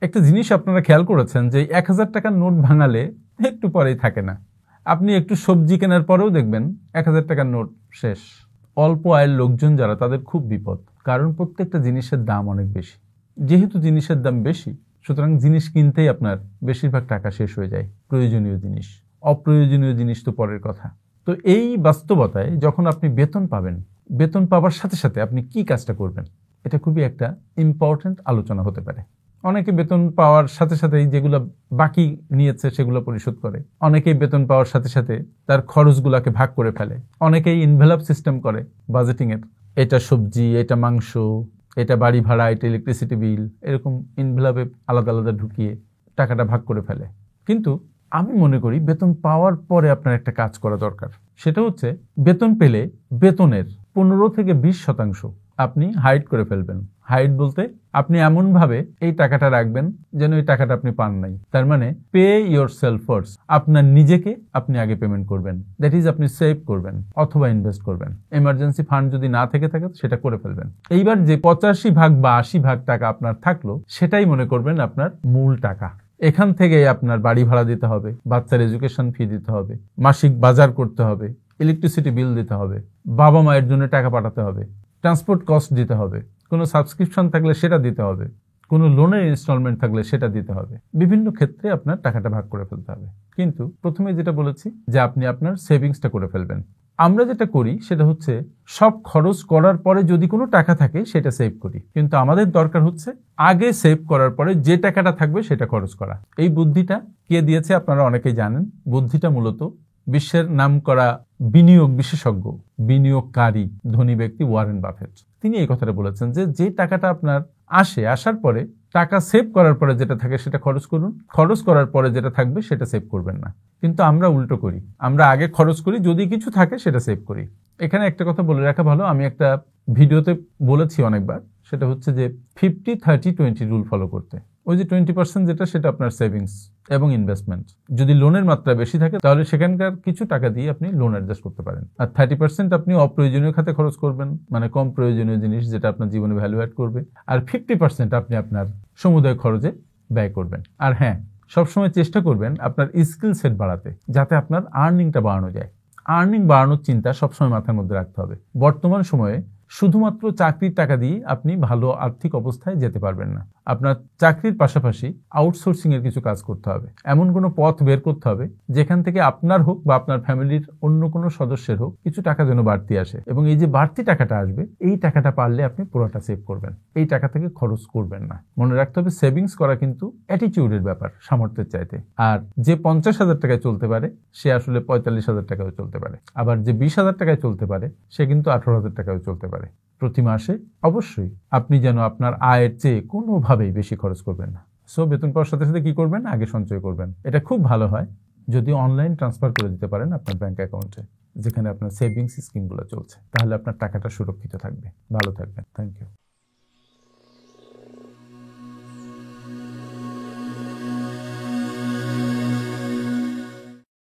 একটা জিনিস আপনারা খেয়াল করেছেন যে 1000 টাকার নোট ভাঙালে একটু পরেই থাকে না। আপনি একটু সবজি কেনার পরেও দেখবেন 1000 টাকার নোট শেষ। অল্প আয়ের লোকজন যারা তাদের খুব বিপদ, কারণ প্রত্যেকটা জিনিসের দাম অনেক বেশি। যেহেতু জিনিসের দাম বেশি, সুতরাং জিনিস কিনতেই আপনার বেশিরভাগ টাকা শেষ হয়ে যায়। প্রয়োজনীয় জিনিস, অপ্রয়োজনীয় জিনিস তো পরের কথা। তো এই বাস্তবতায় যখন আপনি বেতন পাবেন, বেতন পাওয়ার সাথে সাথে আপনি কি কাজটা করবেন, এটা খুবই একটা ইম্পর্টেন্ট আলোচনা হতে পারে। অনেকে বেতন পাওয়ার সাথে সাথেই যেগুলো বাকি নিয়েছে সেগুলো পরিশোধ করে, অনেকেই বেতন পাওয়ার সাথে সাথে তার খরচগুলোকে ভাগ করে ফেলে, অনেকেই ইনভেলপ সিস্টেম করে বাজেটিং এর, এটা সবজি, এটা মাংস, এটা বাড়ি ভাড়া, এটা ইলেকট্রিসিটি বিল, এরকম ইনভেলপে আলাদা আলাদা ঢুকিয়ে টাকাটা ভাগ করে ফেলে। কিন্তু আমি মনে করি বেতন পাওয়ার পরে আপনার একটা কাজ করা দরকার। সেটা হচ্ছে বেতন পেলে বেতনের 15 থেকে 20% আপনি হাইড করে ফেলবেন। হাইড বলতে আপনি এমনভাবে এই টাকাটা রাখবেন যেন এই টাকাটা আপনি পান নাই। তার মানে পে ইয়োর সেলফ ফার্স্ট, আপনার নিজেকে আপনি আগে পেমেন্ট করবেন। দ্যাট ইজ আপনি সেভ করবেন অথবা ইনভেস্ট করবেন। এমার্জেন্সি ফান্ড যদি না থেকে থাকে সেটা করে ফেলবেন। এইবার যে 85 ভাগ বা 80 ভাগ টাকা আপনার থাকলো, সেটাই মনে করবেন আপনার মূল টাকা। এখান থেকে আপনার বাড়ি ভাড়া দিতে হবে, বাচ্চার এডুকেশন ফি দিতে হবে, মাসিক বাজার করতে হবে, ইলেকট্রিসিটি বিল দিতে হবে, বাবা মায়ের জন্য টাকা পাঠাতে হবে, ট্রান্সপোর্ট কস্ট দিতে হবে, কোনো সাবস্ক্রিপশন থাকলে সেটা দিতে হবে, কোনো লোনের ইনস্টলমেন্ট থাকলে সেটা দিতে হবে। বিভিন্ন ক্ষেত্রে আপনার টাকাটা ভাগ করে ফেলতে হবে। কিন্তু প্রথমে যেটা বলেছি যে আপনি আপনার সেভিংসটা করে ফেলবেন। আমরা যেটা করি সেটা হচ্ছে সব খরচ করার পরে যদি কোনো টাকা থাকে সেটা সেভ করি, কিন্তু আমাদের দরকার হচ্ছে আগে সেভ করার পরে যে টাকাটা থাকবে সেটা খরচ করা। এই বুদ্ধিটা কে দিয়েছে আপনারা অনেকেই জানেন। বুদ্ধিটা মূলত বিশ্বের নামকরা বিনিয়োগ বিশেষজ্ঞ, বিনিয়োগকারী ধনী ব্যক্তি ওয়ারেন বাফেট। তিনি এই কথাটা বলেছেন যে যে টাকাটা আপনার আসার পরে টাকা সেভ করার পরে যেটা থাকে সেটা খরচ করুন, খরচ করার পরে যেটা থাকবে সেটা সেভ করবেন না। কিন্তু আমরা উল্টো করি, আমরা আগে খরচ করি, যদি কিছু থাকে সেটা সেভ করি। এখানে একটা কথা বলে রাখা ভালো, আমি একটা ভিডিওতে বলেছি অনেকবার, সেটা হচ্ছে যে 50-30-20 রুল ফলো করতে। ওই যে 20% যেটা, সেটা আপনার সেভিংস এবং ইনভেস্টমেন্ট। যদি লোনের মাত্রা বেশি থাকে তাহলে সেখানকার কিছু টাকা দিয়ে আপনি লোন অ্যাডজাস্ট করতে পারেন। আর 30% আপনি অপ্রয়োজনীয় খাতে খরচ করবেন, মানে কম প্রয়োজনীয় জিনিস যেটা আপনার জীবনে ভ্যালু অ্যাড করবে। আর 50% আপনি আপনার সমুদয় খরচে ব্যয় করবেন। আর হ্যাঁ, সবসময় চেষ্টা করবেন আপনার স্কিল সেট বাড়াতে, যাতে আপনার আর্নিংটা বাড়ানো যায়। আর্নিং বাড়ানোর চিন্তা সবসময় মাথার মধ্যে রাখতে হবে। বর্তমান সময়ে শুধুমাত্র চাকরির টাকা দিয়ে আপনি ভালো আর্থিক অবস্থায় যেতে পারবেন না। আপনার চাকরির পাশাপাশি আউটসোর্সিং এর কিছু কাজ করতে হবে। এমন কোনো পথ বের করতে হবে যেখান থেকে আপনার হোক বা আপনার ফ্যামিলির অন্য কোনো সদস্যের হোক কিছু টাকা যেন বাড়তি আসে, এবং এই যে বাড়তি টাকাটা আসবে এই টাকাটা পারলে আপনি পুরোটা সেভ করবেন, এই টাকা থেকে খরচ করবেন না। মনে রাখতে হবে সেভিংস করা কিন্তু অ্যাটিটিউডের ব্যাপার, সামর্থ্যের চাইতে। আর যে 50,000 টাকায় চলতে পারে সে আসলে 45,000 টাকায় চলতে পারে, আবার যে 20,000 টাকায় চলতে পারে সে কিন্তু 18,000 টাকায় চলতে পারে। প্রতি মাসে অবশ্যই আপনি যেন আপনার আয়ের চেয়ে কোনোভাবেই বেশি খরচ করবেন না। সো বেতন পাওয়ার সাথে সাথে কি করবেন, আগে সঞ্চয় করবেন। এটা খুব ভালো হয় যদি অনলাইন ট্রান্সফার করে দিতে পারেন আপনার ব্যাংক অ্যাকাউন্টে, যেখানে আপনার সেভিংস স্কিমগুলো চলছে, তাহলে আপনার টাকাটা সুরক্ষিত থাকবে। ভালো থাকবেন। Thank you.